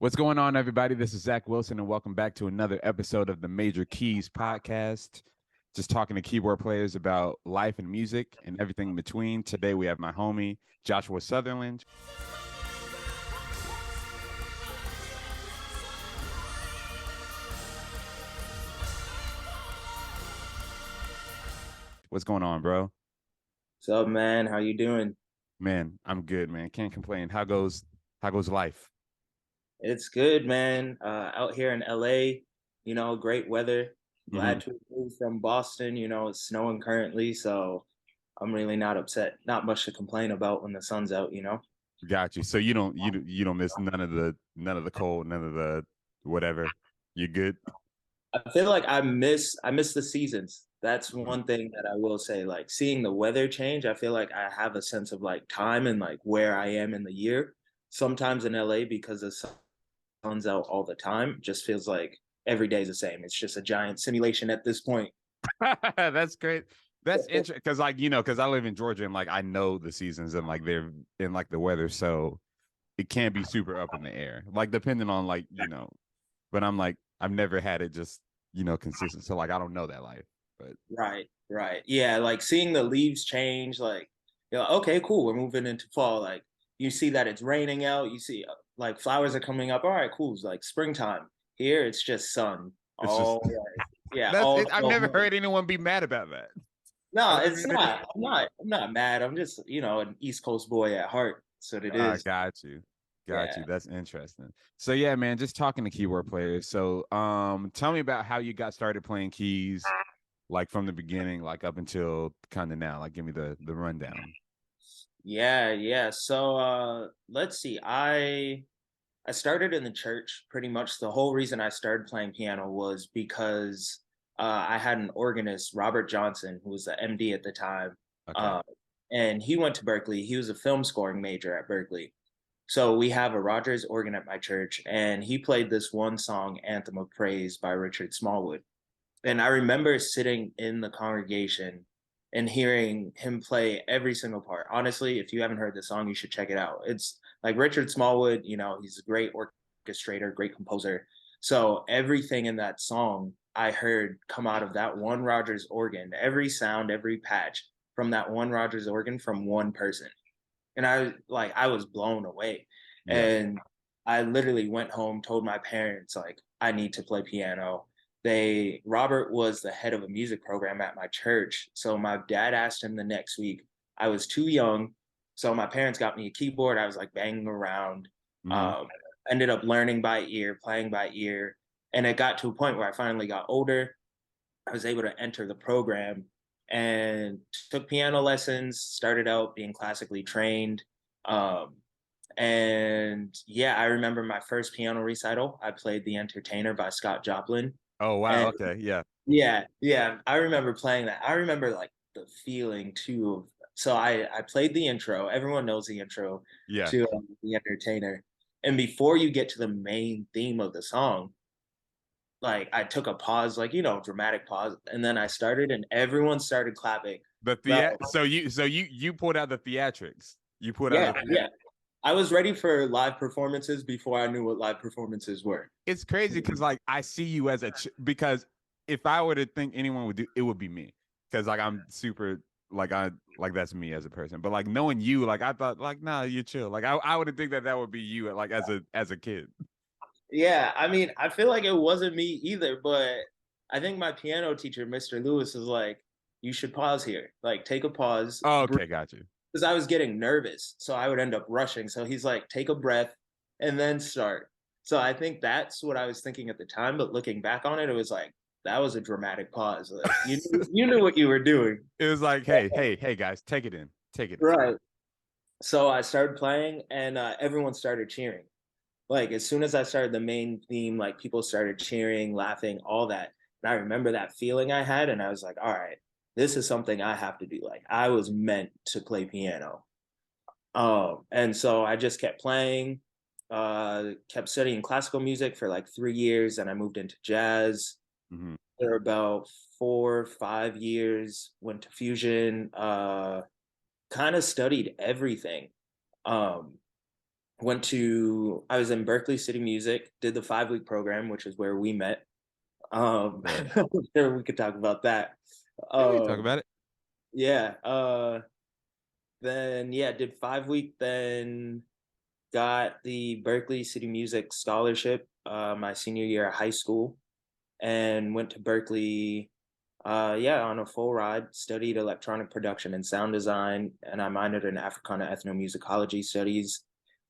What's going on, everybody? This is Zach Wilson, and welcome back to another episode of the Major Keyz podcast. Just talking to keyboard players about life and music and everything in between. Today, we have my homie, Joshua Sutherland. What's going on, bro? What's up, man? How you doing? Man, I'm good, man. Can't complain. How goes life? It's good, man. Out here in LA, great weather. Mm-hmm. Glad to move from Boston. It's snowing currently, so I'm really not upset. Not much to complain about when the sun's out. Got you. So you don't miss none of the cold, none of the whatever. You good? I feel like I miss the seasons. That's Mhm. one thing that I will say. Like seeing the weather change, I feel like I have a sense of like time and like where I am in the year. Sometimes in LA because the sun's out all the time, just feels like every day is the same. It's just a giant simulation at this point. That's great. That's interesting because, because I live in Georgia and like I know the seasons and like they're in like the weather, so it can be super up in the air, like depending on But I'm like I've never had it just consistent, so like I don't know that life. But Right, right. Yeah, like seeing the leaves change, like you're like, okay, cool, we're moving into fall. Like you see that it's raining out, you see like flowers are coming up. All right, cool. It's like springtime. Here it's just sun. it's just All right. Yeah, that's all it. I've 12 never months. heard anyone be mad about that. No, I've never it's heard anyone. not. I'm not mad. I'm just, an East Coast boy at heart. That's what it is. Got you. Got Yeah. you. That's interesting. So yeah, man, just talking to keyboard players. So tell me about how you got started playing keys, like from the beginning, like up until kind of now. Like give me the rundown. Yeah. So let's see. I started in the church. Pretty much the whole reason I started playing piano was because I had an organist, Robert Johnson, who was the MD at the time. Okay. Uh, and he went to Berkeley. He was a film scoring major at Berkeley. So we have a Rogers organ at my church, and he played this one song, Anthem of Praise by Richard Smallwood. And I remember sitting in the congregation and hearing him play every single part. Honestly, if you haven't heard the song, you should check it out. It's like Richard Smallwood, he's a great orchestrator, great composer. So everything in that song I heard come out of that one Rogers organ, every sound, every patch from that one Rogers organ from one person. And I was blown away. Yeah. And I literally went home, told my parents, like, I need to play piano. Robert was the head of a music program at my church. So my dad asked him the next week. I was too young. So my parents got me a keyboard. I was like banging around. Hmm. Um, Ended up learning by ear, playing by ear. And it got to a point where I finally got older. I was able to enter the program and took piano lessons, started out being classically trained. Um, and yeah, I remember my first piano recital. I played The Entertainer by Scott Joplin. Oh wow. And Okay. Yeah. yeah, I remember playing that. I remember like the feeling too of so I played the intro. Everyone knows the intro Yeah. to The Entertainer. And before you get to the main theme of the song, like I took a pause, like dramatic pause, and then I started, and everyone started clapping. Well, So you pulled out the theatrics. You pulled out yeah, the theatrics. yeah. I was ready for live performances before I knew what live performances were. It's crazy because like I see you as because if I were to think anyone would do it would be me because like I'm super like that's me as a person, but like knowing you, like I thought like nah, you're chill, like I would think that that would be you like as a kid. Yeah, I mean, I feel like it wasn't me either, but I think my piano teacher, Mr. Lewis, was like, "You should pause here. Like, take a pause, Oh, breathe," okay, got you. because I was getting nervous, so I would end up rushing. So he's like, "Take a breath and then start." So I think that's what I was thinking at the time, but looking back on it, it was like that was a dramatic pause. Like you knew what you were doing. It was like hey guys, take it in, take it in. Right. So I started playing, and everyone started cheering. Like as soon as I started the main theme, like people started cheering, laughing, all that. And I remember that feeling I had, and I was like, all right, this is something I have to do. Like I was meant to play piano. And so I just kept playing, kept studying classical music for like 3 years, and I moved into jazz Hmm. for about 4, 5 years, went to fusion, kind of studied everything. Um, I was in Berkeley City Music, did the 5-week program, which is where we met. Right. I'm sure we could talk about that. Yeah, we can talk Um, about it. yeah. Then yeah, did 5-week, then got the Berkeley City Music scholarship my senior year of high school, and went to Berkeley. Yeah, on a full ride. Studied electronic production and sound design, and I minored in Africana ethnomusicology studies.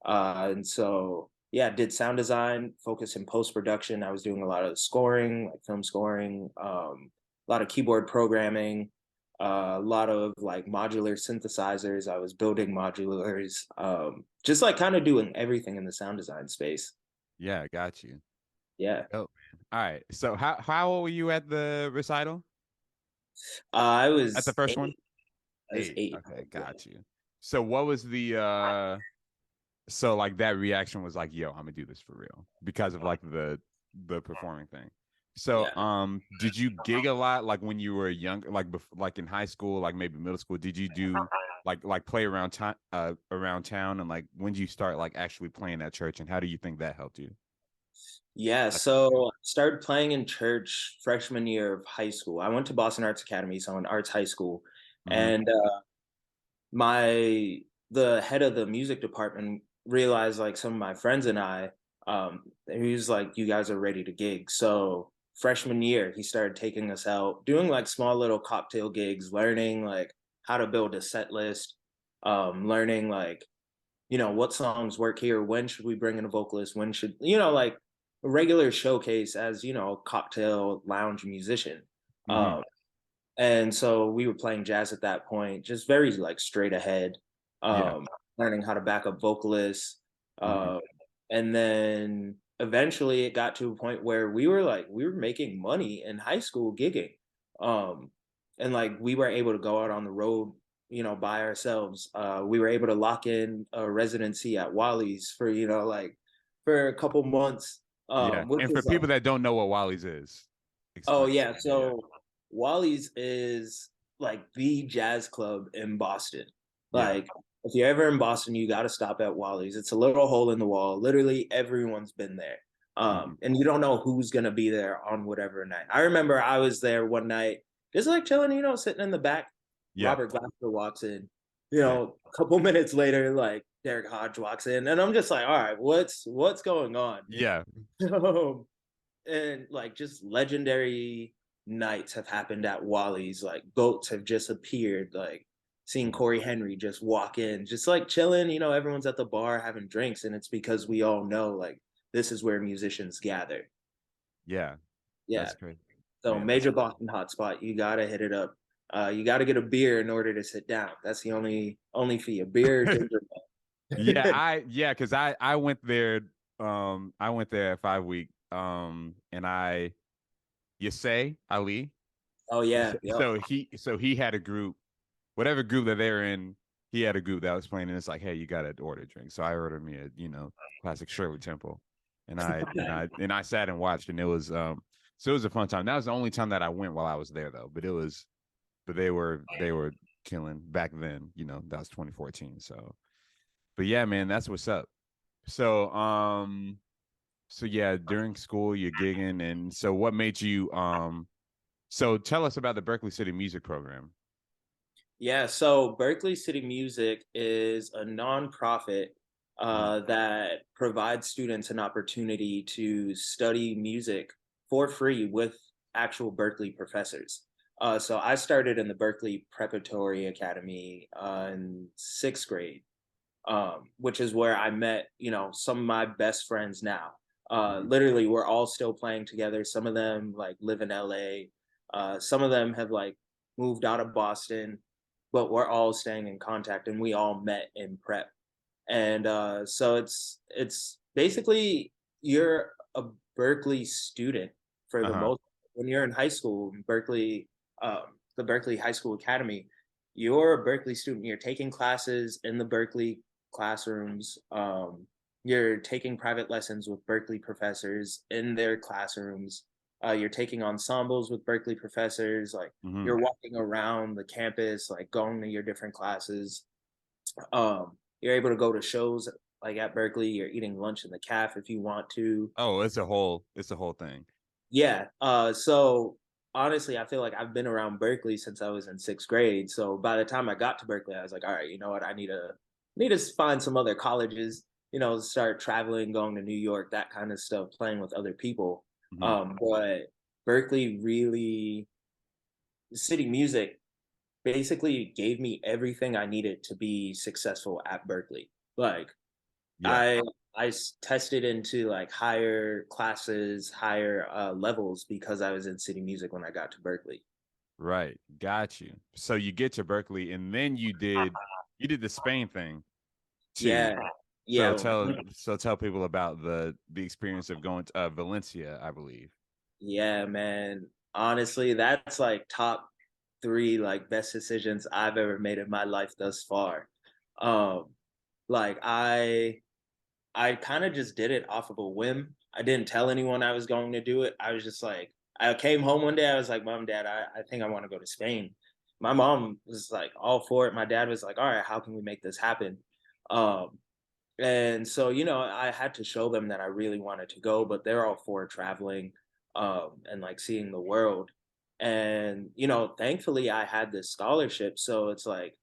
And so yeah, did sound design, focused in post production. I was doing a lot of scoring, like film scoring, a lot of keyboard programming, a lot of like modular synthesizers. I was building modulars, just like kind of doing everything in the sound design space. Yeah, I got you. Yeah. Oh man. All right. So how old were you at the recital? I At the was first one? eight. I was 8. eight. Okay, Yeah. got you. So what was the so like that reaction was like, yo, I'm gonna do this for real because of like the performing thing. So Yeah. did you gig a lot like when you were young, like like in high school, like maybe middle school? Did you do like play around time around town, and like when did you start like actually playing at church, and how do you think that helped you? Yeah, That's helped you. so I started playing in church freshman year of high school. I went to Boston Arts Academy, so an arts high school, Mm-hmm. and my the head of the music department realized like some of my friends and I, he was like, "You guys are ready to gig." So freshman year, he started taking us out, doing like small little cocktail gigs, learning like how to build a set list, learning like what songs work here, when should we bring in a vocalist, when should like a regular showcase as a cocktail lounge musician. Mm-hmm. um and so we were playing jazz at that point, just very like straight ahead, Yeah. um learning how to back up vocalists. Mm-hmm. uh and then eventually it got to a point where we were making money in high school gigging, um and like we were able to go out on the road, by ourselves. We were able to lock in a residency at Wally's for like for a couple months, Yeah. which And for was like, people that don't know what Wally's is, oh explain. yeah, Yeah. so Wally's is like the jazz club in Boston. Yeah. Like if you're ever in Boston, you got to stop at Wally's. It's a little hole in the wall. Literally everyone's been there. Mm-hmm. And you don't know who's gonna be there on whatever night. I remember I was there one night, just like chilling, sitting in the back. Yeah. Robert Glasper walks in. Yeah. A couple minutes later, like Derek Hodge walks in, and I'm just like, all right, what's going on? Yeah. And like just legendary nights have happened at Wally's. Like goats have just appeared. Like seeing Mhm. Corey Henry just walk in, just like chilling. Everyone's at the bar having drinks, and it's because we all know like this is where musicians gather. Yeah. Yeah. That's great. So Man, that's major Boston hotspot. You gotta hit it up. You gotta get a beer in order to sit down. That's the only fee. A beer, ginger yeah, ale. because I went there I went there at 5 week and I you say Ali. Oh yeah. Yep. So he had a group, whatever group that they're in, he had a group that was playing, and it's like, hey, you gotta order a drink. So I ordered me a, classic Shirley Temple. And I sat and watched, and it was so it was a fun time. That was the only time that I went while I was there though. But they were killing back then, that was 2014. So but yeah, man, that's what's up. So so yeah, during school you're gigging, and so what made you so tell us about the Berkeley City Music Program. Yeah, so Berkeley City Music is a nonprofit Mhm. that provides students an opportunity to study music for free with actual Berkeley professors. So I started in the Berkeley Preparatory Academy in 6th grade, which is where I met, some of my best friends now. Mhm. Literally, we're all still playing together. Some of them like live in LA. Some of them have like moved out of Boston, but we're all staying in contact, and we all met in prep. And so it's basically you're a Berkeley student for the Uh-huh. most. When you're in high school, Berkeley, the Berkeley High School Academy, you're a Berkeley student. You're taking classes in the Berkeley classrooms. You're taking private lessons with Berkeley professors in their classrooms. You're taking ensembles with Berkeley professors. Like Mhm. you're walking around the campus, like going to your different classes. You're able to go to shows like at Berkeley. You're eating lunch in the caf if you want to. Oh, it's a whole thing. Yeah. So honestly, I feel like I've been around Berkeley since I was in sixth grade. So by the time I got to Berkeley, I was like, all right, you know what? I need to find some other colleges, start traveling, going to New York, that kind of stuff, playing with other people. Mhm. But Berkeley really, city music basically gave me everything I needed to be successful at Berkeley. Like Yeah. I tested into like higher classes, higher levels because I was in city music when I got to Berkeley. Right. Got you. So you get to Berkeley and then you did the Spain thing too. Yeah, So yeah, tell people about the experience of going to Valencia, I believe. yeah, man. Honestly, that's like top three like best decisions I've ever made in my life thus far. Um, like I kind of just did it off of a whim. I didn't tell anyone I was going to do it. I was just like, I came home one day. I was like, Mom, Dad, I think I want to go to Spain. My mom was like all for it. My dad was like, all right, how can we make this happen? Um, and so, I had to show them that I really wanted to go, but they're all for traveling and like seeing the world. And, thankfully I had this scholarship. So it's like,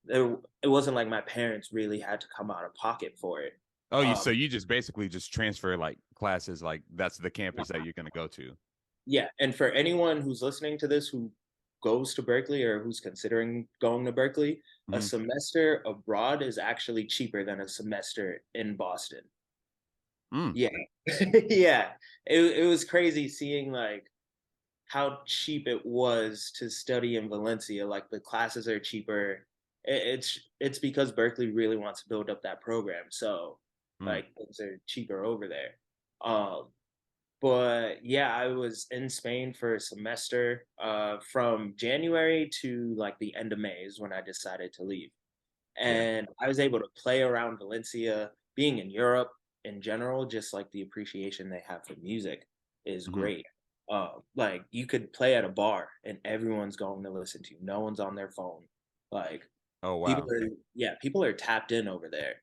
it wasn't like my parents really had to come out of pocket for it. Oh, so Um, you just basically just transfer like classes, like that's the campus that you're gonna go to. Yeah, and for anyone who's listening to this who goes to Berkeley or who's considering going to Berkeley, a Hmm. semester abroad is actually cheaper than a semester in Boston. Mm. Yeah. Yeah. It was crazy seeing like how cheap it was to study in Valencia. Like the classes are cheaper. It's because Berkeley really wants to build up that program. So Mm. like things are cheaper over there. Um, but yeah, I was in Spain for a semester from January to like the end of May is when I decided to leave. Yeah. And I was able to play around Valencia, being in Europe in general, just like the appreciation they have for music is Hmm. great. Like you could play at a bar and everyone's going to listen to you. No one's on their phone. Like Oh people wow. are, yeah, people are tapped in over there.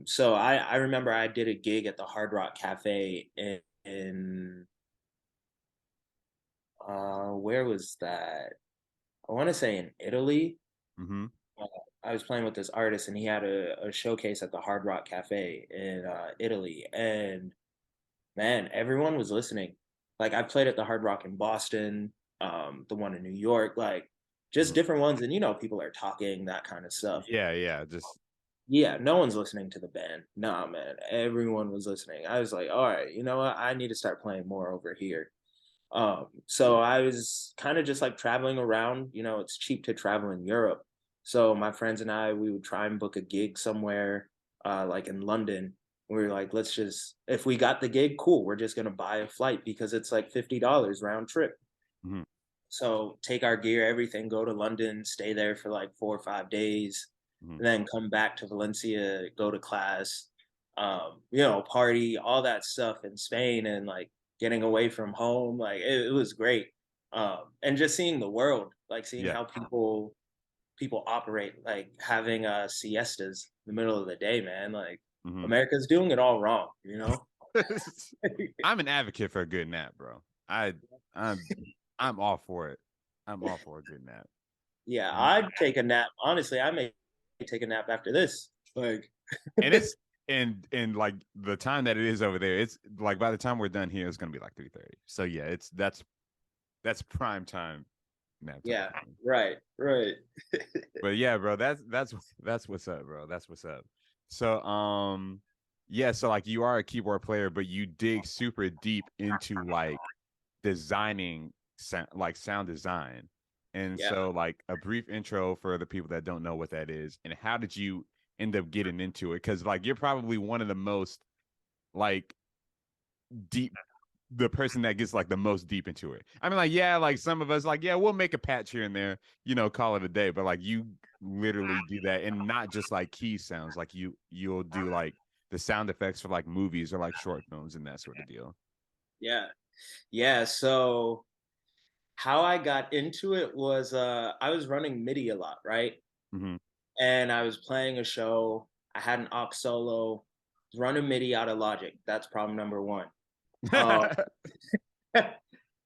So I remember I did a gig at the Hard Rock Cafe in where was that? I want to say in Italy. Hmm. Uh, I was playing with this artist, and he had a showcase at the Hard Rock Cafe in Italy, and man, everyone was listening. Like I played at the Hard Rock in Boston, the one in New York, like just Hmm. different ones, and people are talking that kind of stuff. Yeah, yeah. Just Yeah, no one's listening to the band. Nah, man, everyone was listening. I was like, all right, you know what? I need to start playing more over here. So I was kind of just like traveling around. It's cheap to travel in Europe. So my friends and I, we would try and book a gig somewhere, like in London. We were like, let's just, if we got the gig, cool. We're just gonna buy a flight because it's like $50 round trip. mhm. So take our gear, everything, go to London, stay there for like 4 or 5 days, Mhm. and then come back to Valencia, go to class, party, all that stuff in Spain, and like getting away from home. Like it was great. And just seeing the world, like seeing Yeah. how people operate, like having siestas in the middle of the day, man. Like Hmm. America's doing it all wrong. I'm an advocate for a good nap, bro. I'm I'm all for it. I'm all for a good nap. Yeah, And I'd take a nap. Honestly, I may take a nap after this. Like, and it's and like the time that it is over there, it's like by the time we're done here, it's gonna be like 3:30. So yeah, it's that's prime time nap time yeah, for me. right, right. But yeah, bro, that's what's up, bro. That's what's up. So yeah, so like you are a keyboard player, but you dig super deep into like designing sound, like sound design. And Yeah. so like a brief intro for the people that don't know what that is and how did you end up getting into it? Because like you're probably one of the most like deep the person that gets like the most deep into it. I mean, like, yeah, like some of us, like, yeah, we'll make a patch here and there, call it a day. But like you literally do that, and not just like key sounds. Like you'll do like the sound effects for like movies or like short films and that sort of deal. Yeah. Yeah. So how I got into it was I was running MIDI a lot, right? Hmm. And I was playing a show. I had an aux solo. running MIDI out of Logic. That's problem number one. Um,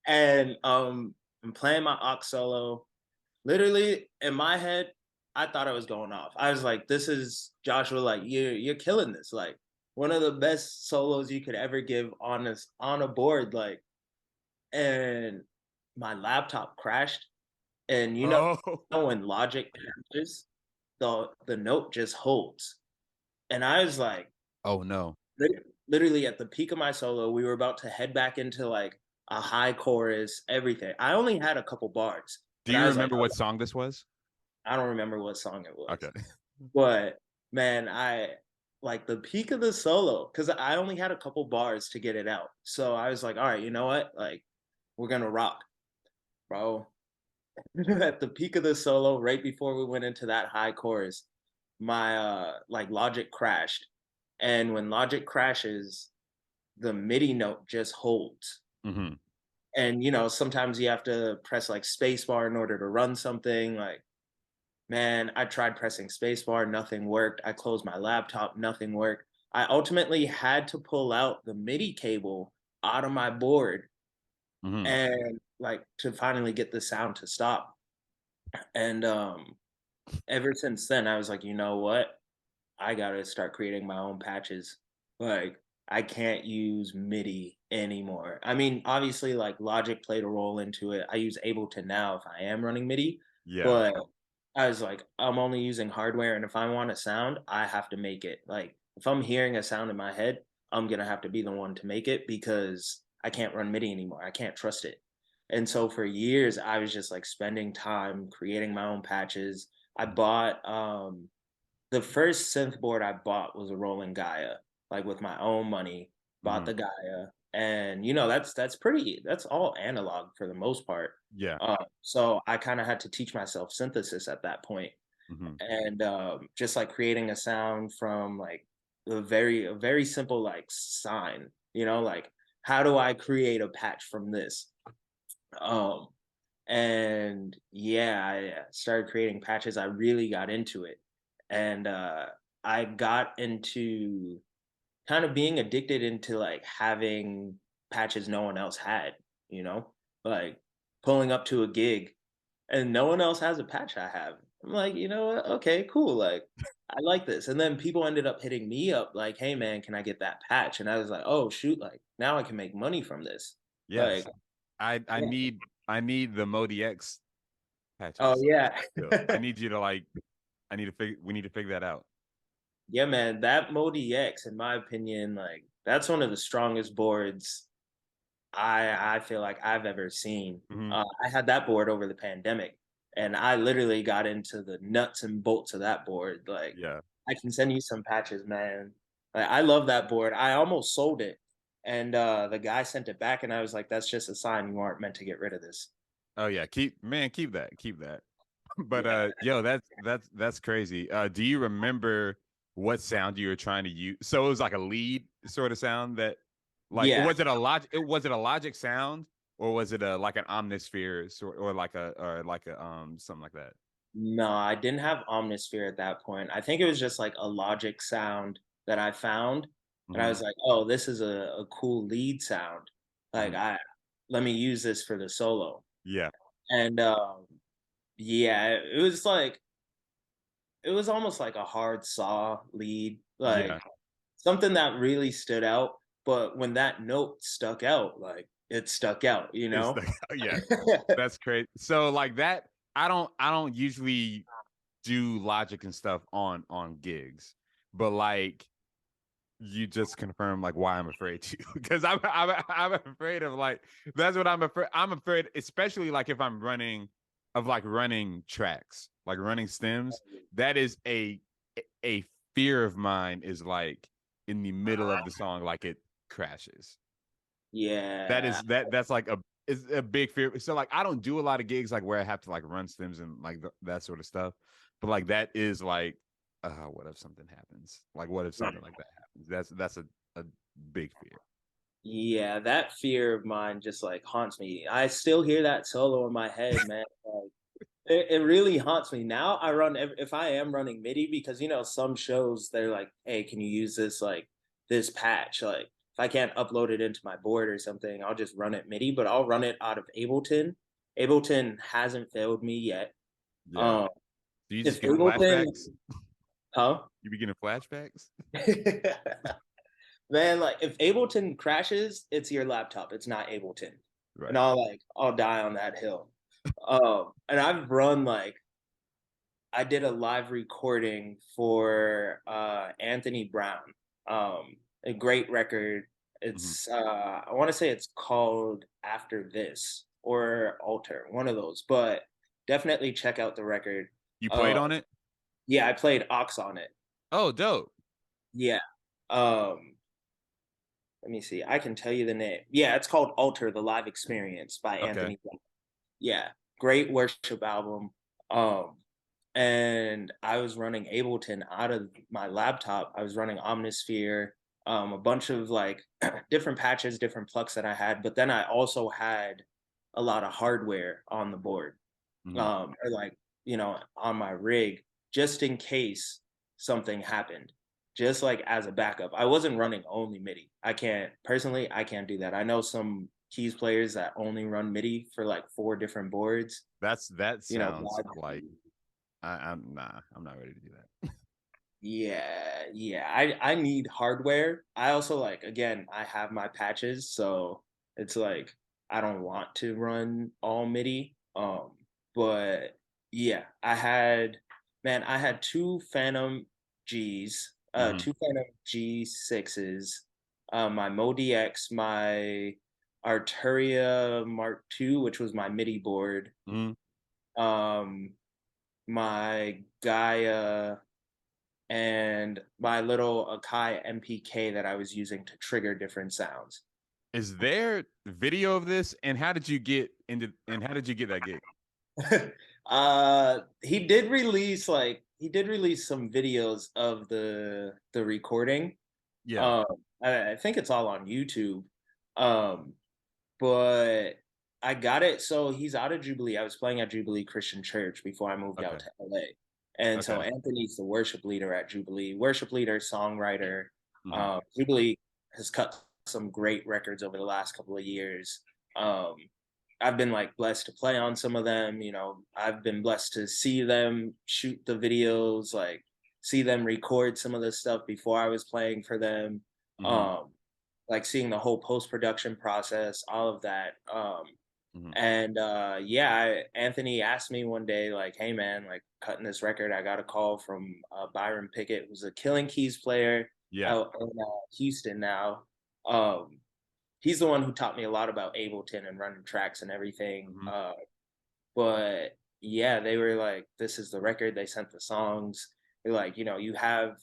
and I'm playing my aux solo. Literally in my head, I thought I was going off. I was like, "This is Joshua. Like, you're killing this. Like, one of the best solos you could ever give on this on a board." Like, and my laptop crashed, and Oh, when Logic crashes, the note just holds. And I was like, oh no. literally at the peak of my solo, we were about to head back into like a high chorus, everything. I only had a couple bars, Do but you I was like, remember what song this was? I don't remember what song it Okay. was. But man, I like the peak of the solo because I only had a couple bars to get it out. So I was like, all right, you know what? Like, we're gonna rock, bro. At the peak of the solo, right before we went into that high chorus, my like Logic crashed. And when Logic crashes, the MIDI note just holds. Hmm. And sometimes you have to press like spacebar in order to run something. Like, man, I tried pressing spacebar, nothing worked. I closed my laptop, nothing worked. I ultimately had to pull out the MIDI cable out of my board Hmm. and like to finally get the sound to stop. And ever since then, I was like, you know what? I gotta start creating my own patches. Like, I can't use MIDI anymore. I mean, obviously, like Logic played a role into it. I use Ableton now if I am running MIDI, Yeah. but I was like, I'm only using hardware, and if I want a sound, I have to make it. Like, if I'm hearing a sound in my head, I'm gonna have to be the one to make it because I can't run MIDI anymore. I can't trust it. And so for years, I was just like spending time creating my own patches. I bought the first synth board I bought was a Roland Gaia, like with my own money. Bought Hmm. the Gaia, and that's all analog for the most part. Yeah. So I kind of had to teach myself synthesis at that point, Hmm. and just like creating a sound from like a very simple like sine. Like how do I create a patch from this? Um, and yeah, I started creating patches. I really got into it, and I got into kind of being addicted into like having patches no one else had, you know, like pulling up to a gig and no one else has a patch I have. I'm like, you know what? Okay, cool. Like, I like this. And then people ended up hitting me up like, hey man, can I get that patch? And I was like, oh shoot, like now I can make money from this. Yes. Like, I yeah. need the Modi X Oh patches. yeah. Still. I need you to like we need to figure that out. Yeah, man, that Modi X, in my opinion, like that's one of the strongest boards I feel like I've ever seen. Hmm. I had that board over the pandemic, and I literally got into the nuts and bolts of that board. Like, Yeah. I can send you some patches, man. Like, I love that board. I almost sold it, and the guy sent it back, and I was like, "That's just a sign you aren't meant to get rid of this." Oh yeah. Keep that. Keep that. But Yeah. yo, that's crazy. Do you remember what sound you were trying to use? So it was like a lead sort of sound that like Yeah. was it a logic sound or was it a like an omnisphere sort or like a something like that? No, I didn't have Omnisphere at that point. I think it was just like a Logic sound that I found, and I Hmm. was like, "Oh, this is a cool lead sound. Like, Hmm. I let me use this for the solo." Yeah. And yeah, it was almost like a hard saw lead, Yeah. like something that really stood out. But when that note stuck out, like it stuck out, you It's know? the yeah. That's crazy. So like that, I don't usually do logic and stuff on gigs, but like you just confirm like why I'm afraid to because I'm afraid of like that's what I'm afraid especially like if I'm running of like running tracks like running stems that is a fear of mine is like in the middle of the song like it crashes that Yeah. is that's like a is a big fear so like I don't do a lot of gigs like where I have to like run stems and like that sort of stuff but like that is like what if something happens like what if something like that happens that's a big fear. Yeah, that fear of mine just like haunts me. I still hear that solo in my head, man. Like, it really haunts me. Now if I am running MIDI because some shows they're like, "Hey, can you use this like this patch. Like if I can't upload it into my board or something, I'll just run it MIDI, but I'll run it out of Ableton. Ableton hasn't failed me yet. Yeah. Um, Do you just if get Ableton, flashbacks? huh? You be getting flashbacks? Man, like if Ableton crashes, it's your laptop. It's not Ableton. And Right. I'll die on that hill. And I've run like I did a live recording for Anthony Brown. A great record. Mhm. It's I want to say it's called After This or Alter, one of those, but definitely check out the record. You played Uh on it? yeah, I played Ox on it. Oh, dope. Yeah. Um Let me see. I can tell you the name. Yeah, it's called Alter, the Live Experience by Okay. Anthony Brown. Yeah, great worship album. Um, and I was running Ableton out of my laptop. I was running Omnisphere, a bunch of like different patches, different plucks that I had. But then I also had a lot of hardware on the board, Mhm. or like on my rig, just in case something happened. Just like as a backup, I wasn't running only MIDI. I can't personally, I can't do that. I know some Keys players that only run MIDI for like 4 different boards. That You know, sounds like I'm nah, I'm not ready to do that. yeah. I need hardware. I also like again, I have my patches, so it's like I don't want to run all MIDI. But yeah, I had two Phantom G's, Mhm. two Phantom G6s, my MoDX, my Arturia Mark II, which was my MIDI board, Mhm. um, my Gaia and my little Akai MPK that I was using to trigger different sounds. Is there video of this? And how did you get into and how did you get that gig? He did release some videos of the recording. Yeah. Um I think it's all on YouTube. Um but I got it. So he's out of Jubilee. I was playing at Jubilee Christian Church before I moved out Okay. to LA. And so Okay. Anthony's the worship leader at Jubilee, worship leader, songwriter. Mhm. Jubilee has cut some great records over the last couple of years. Um, I've been like blessed to play on some of them. I've been blessed to see them shoot the videos, like see them record some of the stuff before I was playing for them. Mhm. Um, like seeing the whole post production process, all of that. Mhm. And yeah, Anthony asked me one day, like, "Hey man, like cutting this record, I got a call from Byron Pickett, who's a Killing Keys player Yeah. out in Houston now. Um, he's the one who taught me a lot about Ableton and running tracks and everything. Mhm. But yeah, they were like, "This is the record." They sent the songs. They're like, you have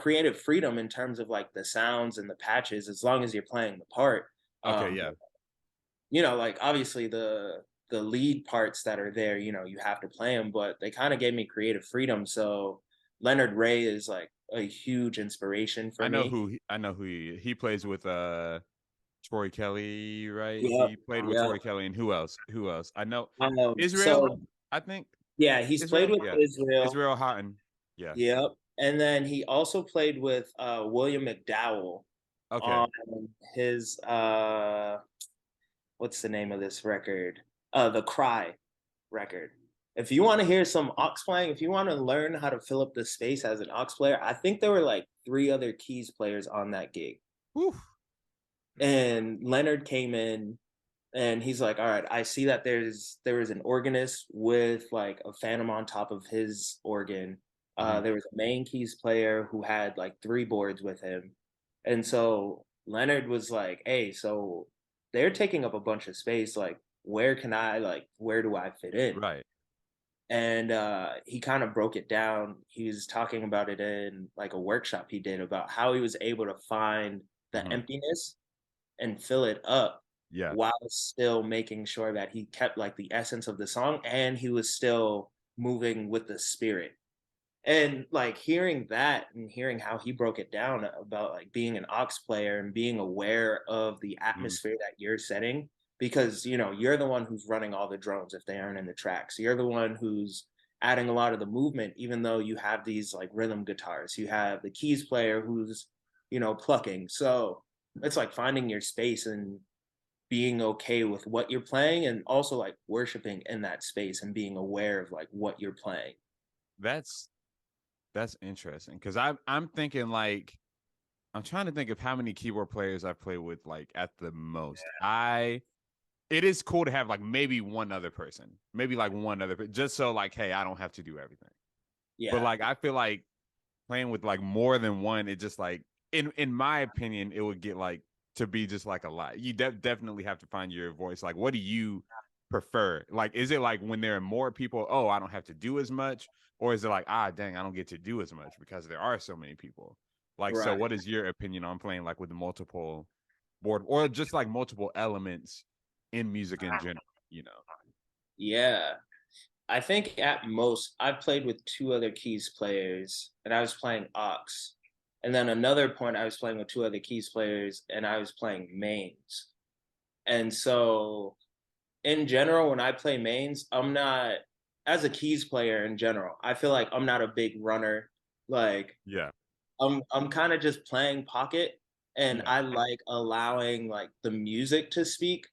creative freedom in terms of like the sounds and the patches as long as you're playing the part. Okay, yeah. Like obviously the lead parts that are there, you have to play them, but they kind of gave me creative freedom. So Leonard Ray is like a huge inspiration for me. I know who he plays with Troy Kelly, right? Yep. He played with Yep. Troy Kelly and who else? Who else? I know Israel, So I think. yeah, he's played Israel? with Yeah. Israel. Israel Houghton. Yeah. Yep. And then he also played with William McDowell Okay. on his what's the name of this record? The Cry record. If you want to hear some aux playing, if you want to learn how to fill up the space as an aux player, I think there were like 3 other Keys players on that gig. Whew. And Leonard came in and he's like, "All right, I see that there was an organist with like a phantom on top of his organ. Mhm. There was a main keys player who had like 3 boards with him." And so Leonard was like, "Hey, so they're taking up a bunch of space. Like, where do I fit in?" Right. And he kind of broke it down. He was talking about it in like a workshop he did about how he was able to find the Mhm. emptiness and fill it up Yeah. while still making sure that he kept like the essence of the song and he was still moving with the spirit. And like hearing that and hearing how he broke it down about like being an aux player and being aware of the Mhm. atmosphere that you're setting, because you're the one who's running all the drones if they aren't in the tracks. You're the one who's adding a lot of the movement, even though you have these like rhythm guitars. You have the keys player who's plucking. So it's like finding your space and being okay with what you're playing, and also like worshiping in that space and being aware of like what you're playing. That's interesting because I'm thinking like I'm trying to think of how many keyboard players I've played with like at the most. It is cool to have like maybe one other person, maybe like one other, just so like, hey, I don't have to do everything. But Yeah. like, I feel like playing with like more than one, it just like, in my opinion, it would get like to be just like a lot. You definitely have to find your voice. Like, what do you prefer? Like, is it like when there are more people, oh, I don't have to do as much, or is it like, ah, dang, I don't get to do as much because there are so many people? Like, so Right. what is your opinion on playing like with multiple board or just like multiple elements in music in general? You know? Yeah. I think at most I've played with two other Keyz players and I was playing Ox. And then another point I was playing with two other Keyz players and I was playing mains. And so in general, when I play mains, I'm not, as a Keyz player in general, I feel like I'm not a big runner. Like Yeah. I'm kind of just playing pocket, and Yeah. I like allowing like the music to speak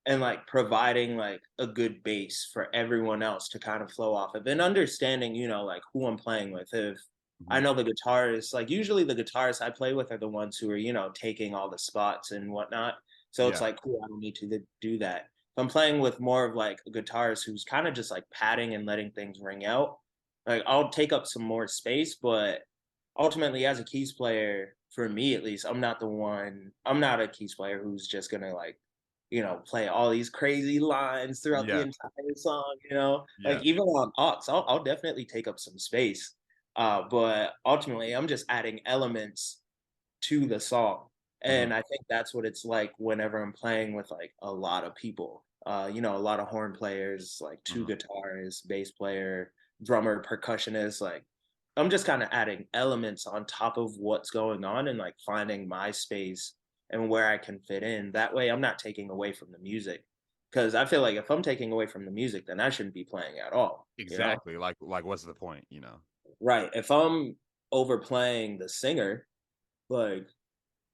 and like providing like a good base for everyone else to kind of flow off of, and understanding, like who I'm playing with. If I Mhm. know the guitarists, like usually the guitarists I play with are the ones who are, taking all the spots and whatnot. So it's Yeah. like, cool, I don't need to do that. If I'm playing with more of like a guitarist who's kind of just like padding and letting things ring out, like I'll take up some more space, but ultimately as a keys player, for me at least, I'm not a keys player who's just gonna like, play all these crazy lines throughout the Yeah. entire song, like Yeah. even on Ox, I'll definitely take up some space. But ultimately I'm just adding elements to the song. Mhm. And I think that's what it's like whenever I'm playing with like a lot of people. A lot of horn players, like two Mhm. guitarists, bass player, drummer, percussionist, like I'm just kind of adding elements on top of what's going on and like finding my space and where I can fit in. That way I'm not taking away from the music. Cause I feel like if I'm taking away from the music, then I shouldn't be playing at all. Exactly. Like what's the point, you know? Right. If I'm overplaying the singer, like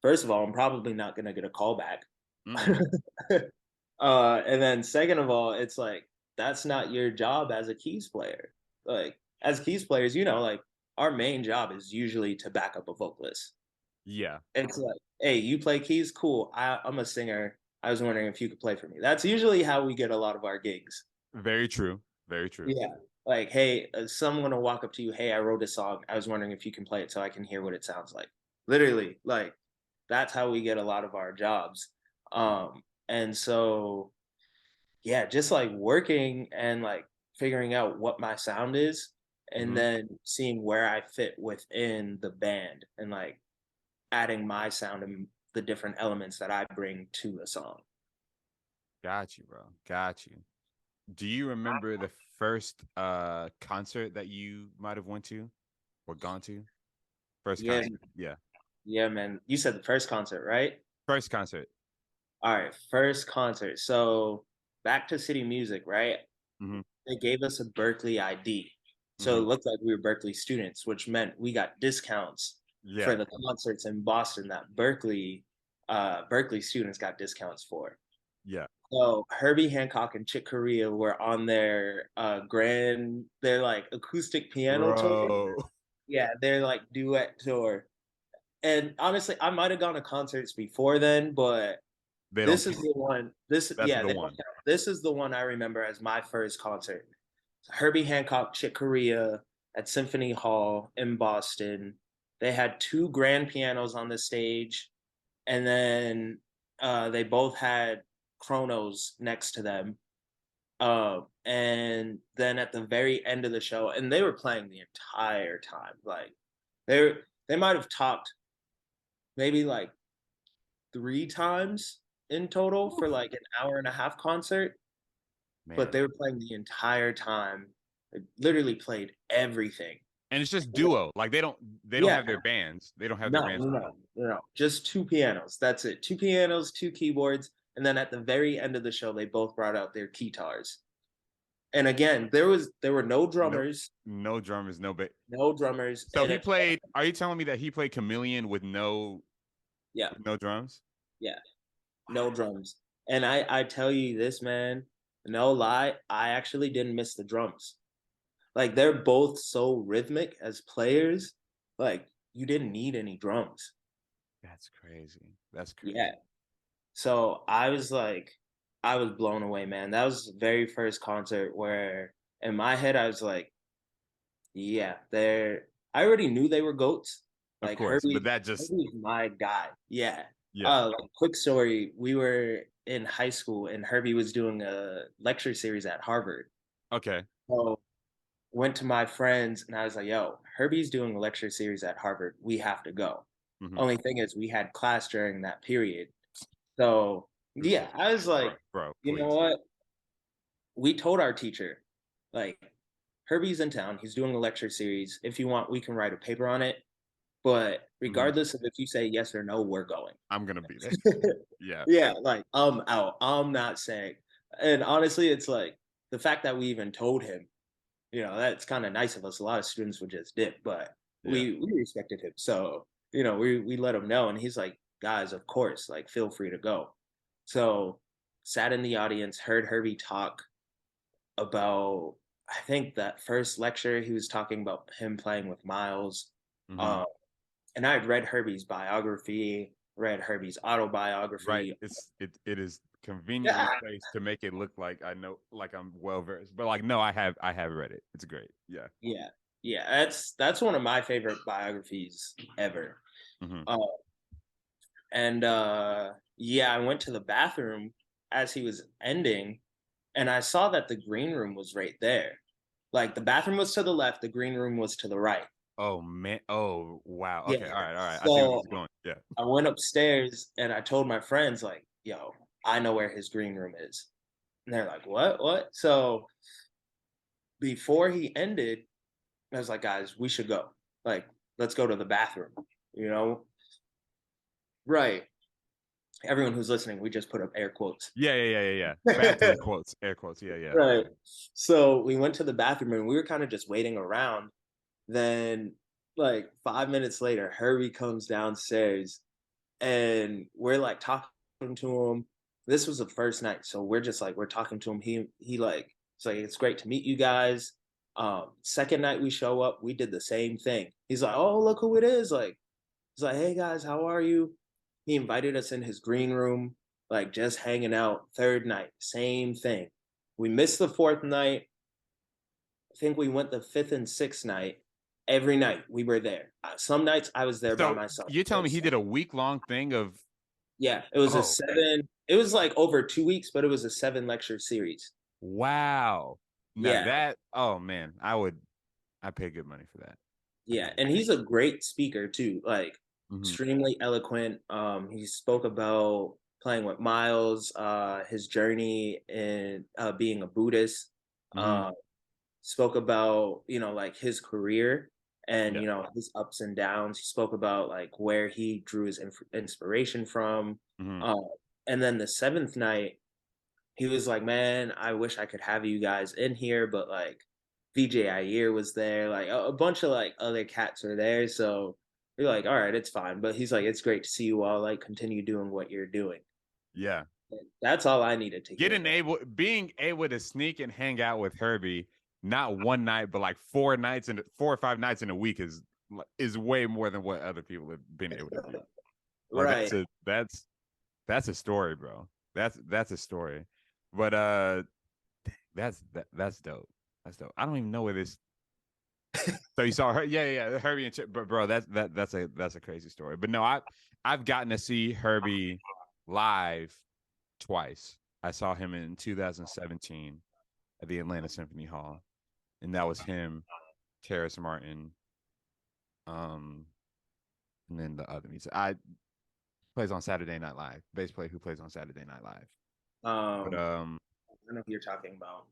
first of all, I'm probably not gonna get a call back. Mm-mm. And then second of all, it's like that's not your job as a keys player. Like as keys players, like our main job is usually to back up a vocalist. Yeah. It's like, hey, you play keys, cool. I'm a singer. I was wondering if you could play for me. That's usually how we get a lot of our gigs. Very true. Very true. Yeah. Like, hey, someone will walk up to you, hey, I wrote a song. I was wondering if you can play it so I can hear what it sounds like. Literally, like that's how we get a lot of our jobs. And so yeah, just like working and like figuring out what my sound is and Mhm. then seeing where I fit within the band and like adding my sound and the different elements that I bring to a song. Got you, bro. Got you. Do you remember the first concert that you might have went to or gone to? First Yeah, concert. Yeah. yeah, man. You said the first concert, right? First concert. All right, first concert. So back to City Music, right? Mhm. They gave us a Berkeley ID. So it Mhm. looked like we were Berkeley students, which meant we got discounts for Yeah. the concerts in Boston that Berkeley students got discounts for. Yeah. So Herbie Hancock and Chick Corea were on their like acoustic piano tour. Bro. Yeah, their like duet tour. And honestly, I might have gone to concerts before then, but They don't this is count. the one. That's the They don't one. count. This is the one I remember as my first concert. Herbie Hancock, Chick Corea at Symphony Hall in Boston. They had two grand pianos on the stage, and then they both had chronos next to them. And then at the very end of the show, and they were playing the entire time. Like they might have talked maybe like three times in total for like an hour and a half concert, but Man. they were playing the entire time. They literally played everything. And it's just duo. Like they don't Yeah, have their bands. They don't have their no, bands playing. no, no, just two pianos. That's it. Two pianos, two keyboards, and then at the very end of the show, they both brought out their guitars. And again, there were no No, drummers, no drummers, no ba- no drummers, So he played. Are you telling me that he played Chameleon yeah, with no drums? yeah, no drums. And I tell you this, man, no lie, I actually didn't miss the drums. Like they're both so rhythmic as players. Like you didn't need any drums. That's crazy. That's Yeah. crazy. So I was blown away, man. That was the very first concert where in my head I was like, yeah, they're I already knew they were goats. Of Like course, but that just Herbie's my guy. Yeah. yeah. Like, quick story, we were in high school and Herbie was doing a lecture series at Harvard. Okay. So went to my friends and I was like, yo, Herbie's doing a lecture series at Harvard. We have to go. Mm-hmm. Only thing is we had class during that period. So yeah, I was like, Bro, you know please. what? We told our teacher, like, Herbie's in town. He's doing a lecture series. If you want, we can write a paper on it. But Mm-hmm. regardless of if you say yes or no, we're going. I'm gonna be there. Yeah. Yeah, like I'm out. I'm not saying. And honestly, it's like the fact that we even told him, that's kind of nice of us. A lot of students would just dip, but Yeah. we respected him. So, we let him know. And he's like, guys, of course, like feel free to go. So sat in the audience, heard Herbie talk about, I think that first lecture, he was talking about him playing with Miles. Mm-hmm. Um, and I had read Herbie's biography, read Herbie's Right. autobiography. It is conveniently Yeah, placed to make it look like I know, like I'm well versed. But like, no, I have read it. It's great. Yeah. yeah, yeah. That's one of my favorite biographies ever. Mm-hmm. Uh, and yeah, I went to the bathroom as he was ending, and I saw that the green room was right there. Like the bathroom was to the left, the green room was to the right. Oh man. Oh wow. Yeah. Okay. All right. All right. I see where this So is going. Yeah. I went upstairs and I told my friends, like, yo, I know where his green room is. And they're like, what? What? So before he ended, I was like, guys, we should go. Like, let's go to the bathroom, you know? Right. Everyone who's listening, we just put up air quotes. Yeah. Yeah. Yeah. Yeah. Yeah. Bathroom quotes. Air quotes. Yeah. Yeah. Right. So we went to the bathroom and we were kind of just waiting around. Then, like 5 minutes later, Herbie comes downstairs and we're like talking to him. This was the first night, so we're just like we're talking to him. He like it's like it's great to meet you guys. Second night we show up, we did the same thing. He's like, oh look who it is. Like he's like, hey guys, how are you? He invited us in his green room, like just hanging out. Third night, same thing. We missed the fourth night. I think we went the fifth and sixth night. Every night we were there. Some nights I was there by So myself. you're telling me he did a week-long thing of Yeah, it was a oh man. seven. It was like over 2 weeks, but it was a 7 lecture series. Wow. Now Yeah, that oh man, I pay good money for that. I pay yeah, good and money. he's a great speaker too. Like Mm-hmm. extremely eloquent. He spoke about playing with Miles, his journey in being a Buddhist. Mm-hmm. Uh, Spoke about like his career and Yeah. his ups and downs. He spoke about like where he drew his inspiration from. Mm-hmm. Uh, and then the seventh night, he was like, "Man, I wish I could have you guys in here, but like VJ Ayer was there, like a bunch of like other cats were there, so you're like, all right, it's fine." But he's like, "It's great to see you all like continue doing what you're doing." Yeah. And that's all I needed to hear, man. Being able to sneak and hang out with Herbie, not one night, but like 4 or 5 nights in a week is way more than what other people have been able to do. Like Right. that's a story, bro. That's a story. But that's dope. That's dope. I don't even know where this. So you saw her, yeah, Herbie and Chip, but bro, that's a crazy story. But no, I've gotten to see Herbie live twice. I saw him in 2017 at the Atlanta Symphony Hall, and that was him, Terrace Martin, um, and then the other music. I plays on Saturday Night Live, bass player who plays on Saturday Night Live. But I don't know who you're talking about.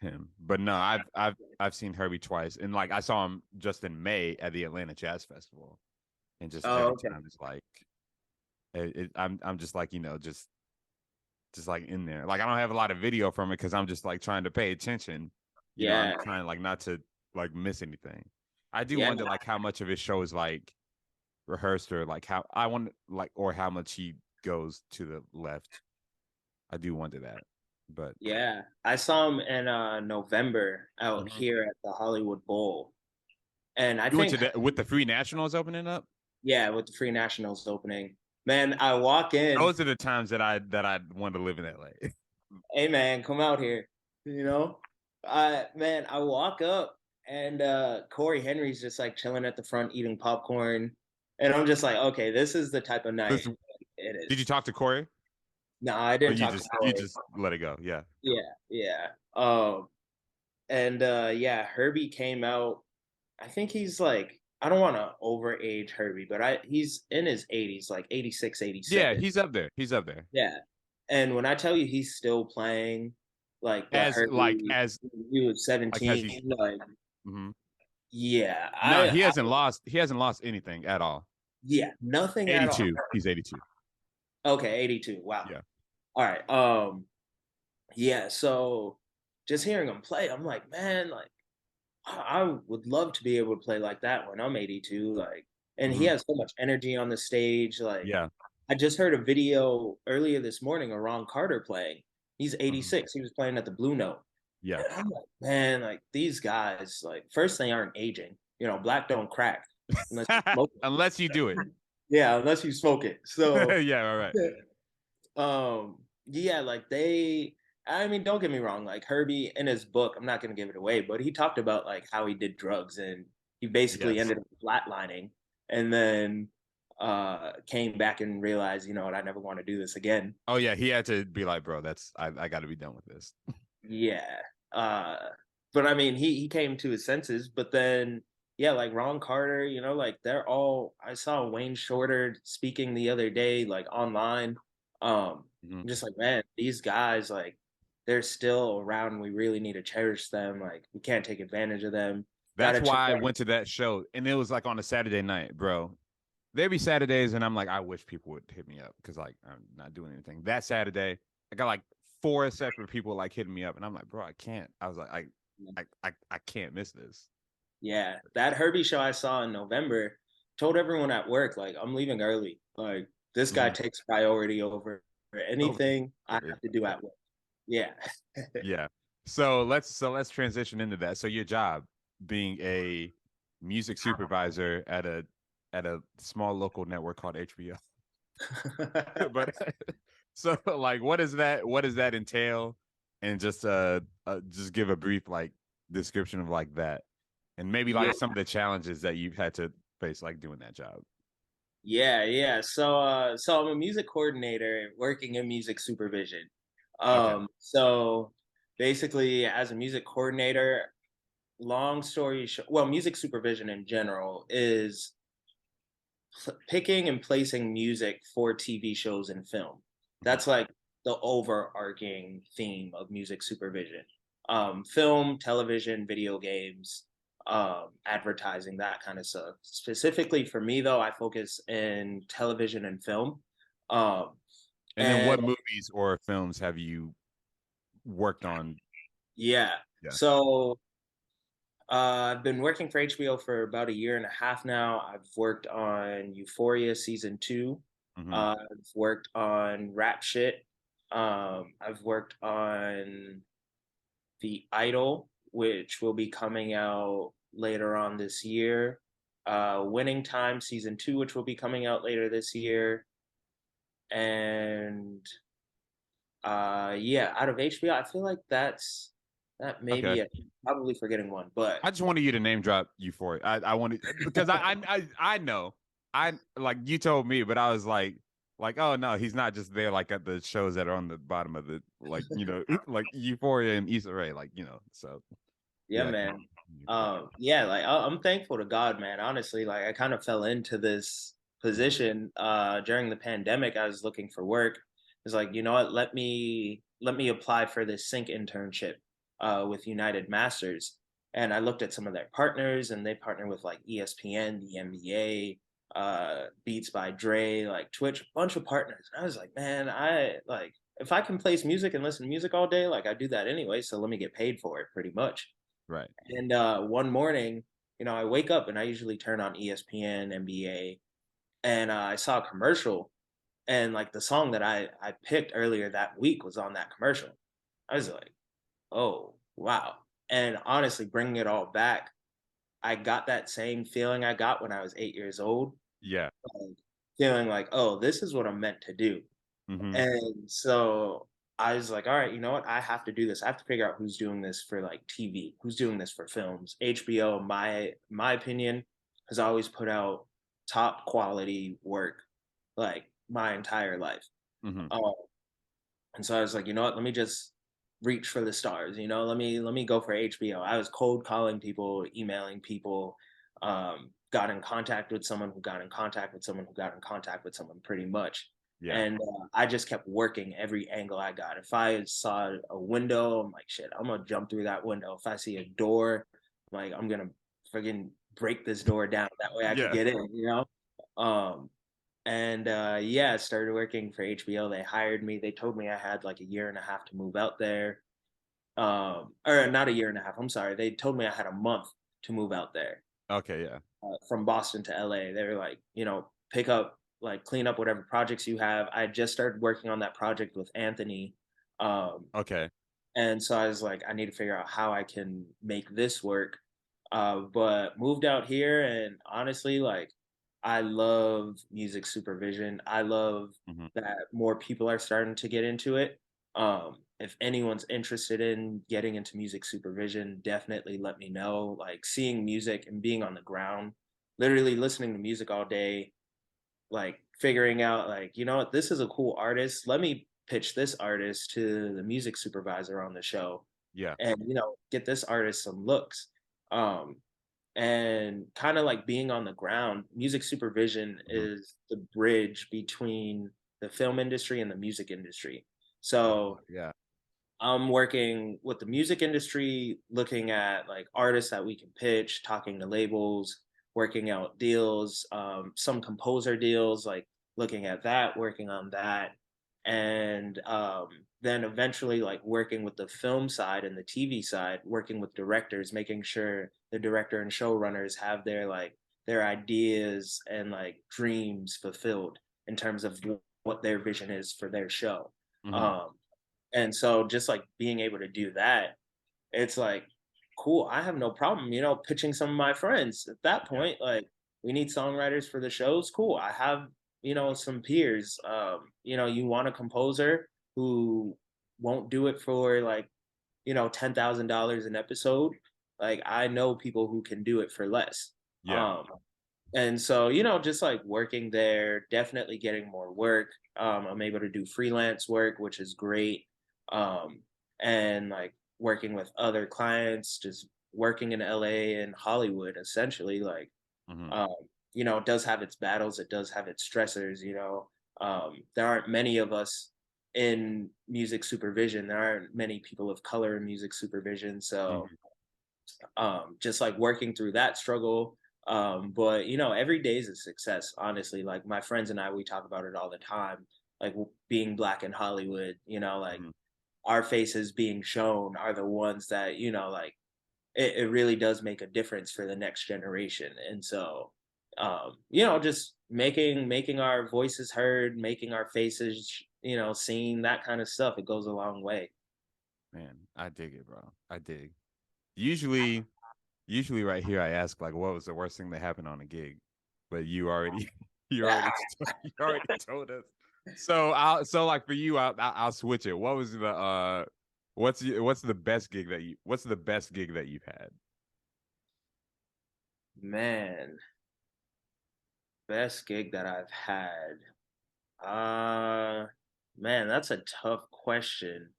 him. But no, I've seen Herbie twice, and like I saw him just in May at the Atlanta Jazz Festival, and just Oh, every okay. time it's like, I'm just like just just like in there. Like I don't have a lot of video from it because I'm just like trying to pay attention. You know, I'm Yeah, trying like not to like miss anything. I do yeah, wonder like how much of his show is like rehearsed or like how I want like or how much he goes to the left. I do wonder that. But yeah. I saw him in November out Mhm. here at the Hollywood Bowl, and I You went think to the with the Free Nationals opening up. yeah, with the Free Nationals opening, man, I walk in, Those are the times that I want to live in LA. hey man, come out here, you know. I walk up and Corey Henry's just like chilling at the front eating popcorn, and I'm just like, okay, this is the type of night Listen, it did you is. talk to Corey No, I or didn't you talk to just you Corey. just let it go? Yeah. Yeah, yeah. And yeah, Herbie came out. I think he's like, I don't want to overage Herbie, but he's in his 80s, like 86, Yeah, 87. he's up there. He's up there. Yeah. And when I tell you he's still playing like the As like Herbie, as he was like has he 17, like mhm. yeah, No, I he hasn't lost anything at all. yeah, nothing at all. 82. He's 82. Okay, 82. Wow. Yeah. All right. Yeah, so just hearing him play, I'm like, man, like I would love to be able to play like that when I'm 82. Like, and he Hmm. has so much energy on the stage. Like, Yeah. I just heard a video earlier this morning of Ron Carter playing. He's Hmm. 86. He was playing at the Blue Note. Yeah. And I'm like, man, like these guys, like, first they aren't aging. You know, black don't crack unless you smoke Unless you do it. it. Yeah, unless you smoke it. So Yeah, all right. yeah, like they, I mean, don't get me wrong, like Herbie in his book, I'm not gonna give it away, but he talked about like how he did drugs and he basically Yes. ended up flatlining and then came back and realized, you know what, I never want to do this again. Oh yeah, he had to be like, bro, that's I got to be done with this. Yeah. Uh but I mean he came to his senses, but then yeah, like Ron Carter, you know, like they're all, I saw Wayne Shorter speaking the other day, like online. Mhm. I'm just like, man, these guys, like, they're still around. We really need to cherish them. Like, we can't take advantage of them. That's Gotta check why I out. went to that show, and it was like on a Saturday night, bro. There'd be Saturdays, and I'm like, I wish people would hit me up because like I'm not doing anything. That Saturday, I got like four separate people like hitting me up, and I'm like, bro, I can't. I was like, I can't miss this. Yeah, that Herbie show I saw in November told everyone at work, like, I'm leaving early. Like, this guy Mhm. takes priority over Over anything I over have to do anything. at work. Yeah. Yeah. So let's transition into that. So your job being a music supervisor at a small local network called HBO. But so like what does that entail? And just give a brief like description of like that. And maybe Yeah. like some of the challenges that you've had to face like doing that job. Yeah, yeah. So I'm a music coordinator working in music supervision. Okay. So basically as a music coordinator, long story short, well, music supervision in general is picking and placing music for TV shows and film. Mhm. That's like the overarching theme of music supervision. Film, television, video games, advertising, that kind of stuff. Specifically for me, though, I focus in television and film. Um, And then and what movies or films have you worked on? yeah, Yeah. so I've been working for HBO for about a year and a half now. I've worked on Euphoria season two. Hmm. I've worked on Rap Shit. I've worked on The Idol, which will be coming out later on this year. Winning Time season two, which will be coming out later this year. And yeah, out of HBO, I feel like that may Okay. be it. Probably forgetting one, but I just wanted you to name drop Euphoria. I wanted because I know I like you told me, but I was like oh no, he's not just there like at the shows that are on the bottom of the like like Euphoria and Issa Rae like so yeah, yeah I can man. yeah. Yeah, like I'm thankful to God, man. Honestly, like I kind of fell into this Mhm. position during the pandemic. I was looking for work. It's like, you know what, let me apply for this sync internship with United Masters. And I looked at some of their partners and they partner with like ESPN, the NBA, Beats by Dre, like Twitch, a bunch of partners. And I was like, man, I like if I can place music and listen to music all day, like I do that anyway, so let me get paid for it pretty much. Right. And one morning, I wake up and I usually turn on ESPN, NBA, and I saw a commercial, and like the song that I picked earlier that week was on that commercial. I was like, oh wow. And honestly, bringing it all back, I got that same feeling I got when I was 8 years old, Yeah. like, feeling like, oh, this is what I'm meant to do. Mm-hmm. And so I was like, all right, you know what? I have to do this. I have to figure out who's doing this for like TV, who's doing this for films. HBO, my opinion, has always put out top quality work like my entire life. Mm-hmm. Um, and so I was like, you know what? Let me just reach for the stars. Let me go for HBO. I was cold calling people, emailing people, got in contact with someone who got in contact with someone who got in contact with someone pretty much. Yeah. And I just kept working every angle I got. If I saw a window, I'm like, shit, I'm gonna jump through that window. If I see a door, like I'm gonna friggin' break this door down. That way I could Yeah. get in. Um, and yeah, I started working for HBO. They hired me. They told me I had like a year and a half to move out there. Or not a year and a half. I'm sorry. They told me I had a month to move out there Okay. Yeah. from Boston to LA. They were like, pick up, like, clean up whatever projects you have. I just started working on that project with Anthony. Um, Okay. and so I was like, I need to figure out how I can make this work. But moved out here, and honestly, like, I love music supervision. I love Mm-hmm. that more people are starting to get into it. If anyone's interested in getting into music supervision, definitely let me know. Like seeing music and being on the ground, literally listening to music all day, like figuring out like, you know what, this is a cool artist. Let me pitch this artist to the music supervisor on the show Yeah. and get this artist some looks. Um and kind of like being on the ground, music supervision Mm-hmm. is the bridge between the film industry and the music industry. So Yeah. I'm working with the music industry, looking at like artists that we can pitch, talking to labels, working out deals, some composer deals, like looking at that, working on that. And then eventually, like working with the film side and the TV side, working with directors, making sure the director and showrunners have their ideas and like dreams fulfilled in terms of what their vision is for their show. Mm-hmm. Um, and so just like being able to do that, it's like, cool, I have no problem, pitching some of my friends at that Yeah. point. Like, we need songwriters for the shows. Cool. I have, some peers. You want a composer who won't do it for like, $10,000 an episode. Like, I know people who can do it for less. Yeah. Um, and so, just like working there, definitely getting more work. I'm able to do freelance work, which is great. Um, and like working with other clients, just working in LA and Hollywood, essentially, like, Mm-hmm. um, it does have its battles, it does have its stressors, there aren't many of us in music supervision. There aren't many people of color in music supervision. So Mm-hmm. just like working through that struggle. But every day is a success, honestly. Like my friends and I, we talk about it all the time. Like being black in Hollywood, like Mm-hmm. our faces being shown are the ones that, like it really does make a difference for the next generation. And so, just making our voices heard, making our faces, seen, that kind of stuff, it goes a long way. Man, I dig it, bro. I dig. Usually, usually right here, I ask like, what was the worst thing that happened on a gig? But you already, you already told us. So so like for you, I'll switch it. What was the what's the best gig that what's the best gig that you've had? Man, best gig that I've had. Uh Man, that's a tough question.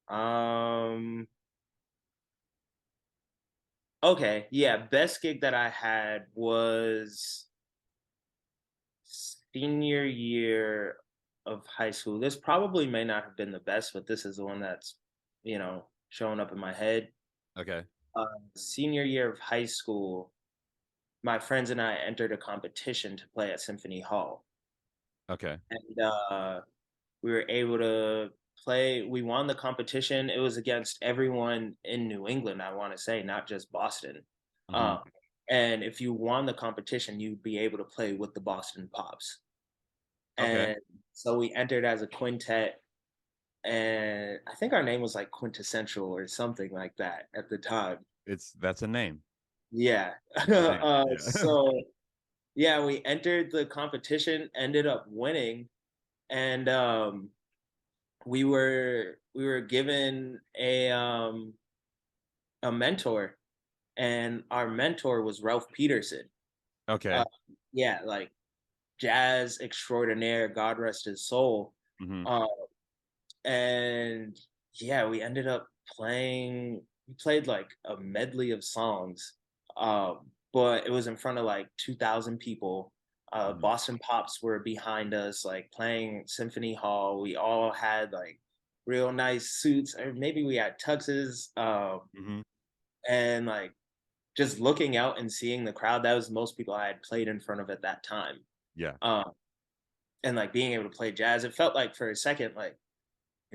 Um okay, yeah, best gig that I had was senior year of high school. This probably may not have been the best, but this is the one that's, showing up in my head. Okay. Uh, Senior year of high school, my friends and I entered a competition to play at Symphony Hall. Okay. and we were able to play. We won the competition. It was against everyone in New England, I want to say, not just Boston. Hmm. Um, and if you won the competition, you'd be able to play with the Boston Pops. Okay. And so we entered as a quintet, and I think our name was like Quintessential or something like that at the time. That's a name. Yeah. It's a name. Yeah. So yeah, we entered the competition, ended up winning, and we were given a mentor, and our mentor was Ralph Peterson. Uh, Okay. yeah, like jazz extraordinaire, God rest his soul. Hmm. Uh, and yeah, we ended up playing. We played like a medley of songs, but it was in front of like 2,000 people. Hmm. Boston Pops were behind us, like playing Symphony Hall. We all had like real nice suits, or maybe we had tuxes, Hmm. and like just looking out and seeing the crowd. That was most people I had played in front of at that time. Yeah. Um, and like being able to play jazz, it felt like for a second, like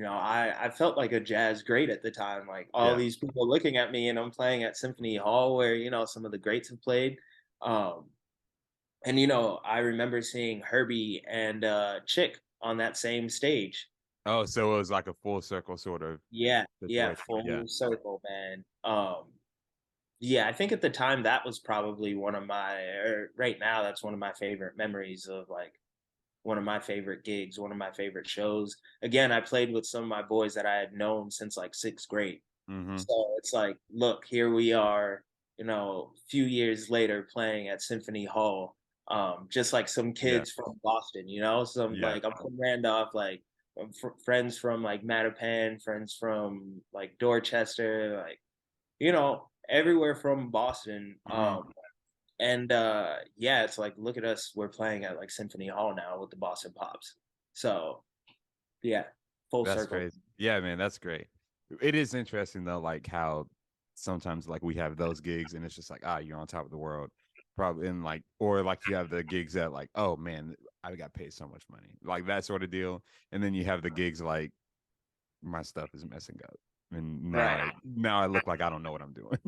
I felt like a jazz great at the time. Like all Yeah. these people looking at me, and I'm playing at Symphony Hall where some of the greats have played. Um, and I remember seeing Herbie and Chick on that same stage. Oh, so it was like a full circle sort of Yeah, yeah, situation. Yeah. full circle, man. Yeah, I think at the time that was probably one of my, or right now that's one of my favorite memories of like one of my favorite gigs, one of my favorite shows. Again, I played with some of my boys that I had known since like sixth grade. Hmm. So it's like, look, here we are, a few years later playing at Symphony Hall. Just like some Yeah. kids from Boston, some Yeah. like I'm from Randolph, like friends from like Mattapan, friends from like Dorchester, like, everywhere from Boston. Hmm. And yeah, it's like look at us, we're playing at like Symphony Hall now with the Boston Pops. So yeah, full That's circle. crazy. Yeah, man, that's great. It is interesting though, like how sometimes like we have those gigs and it's just like, you're on top of the world. Probably in like or like you have the gigs that like, oh man, I got paid so much money. Like that sort of deal. And then you have the gigs like my stuff is messing up. And Right. now I look like I don't know what I'm doing.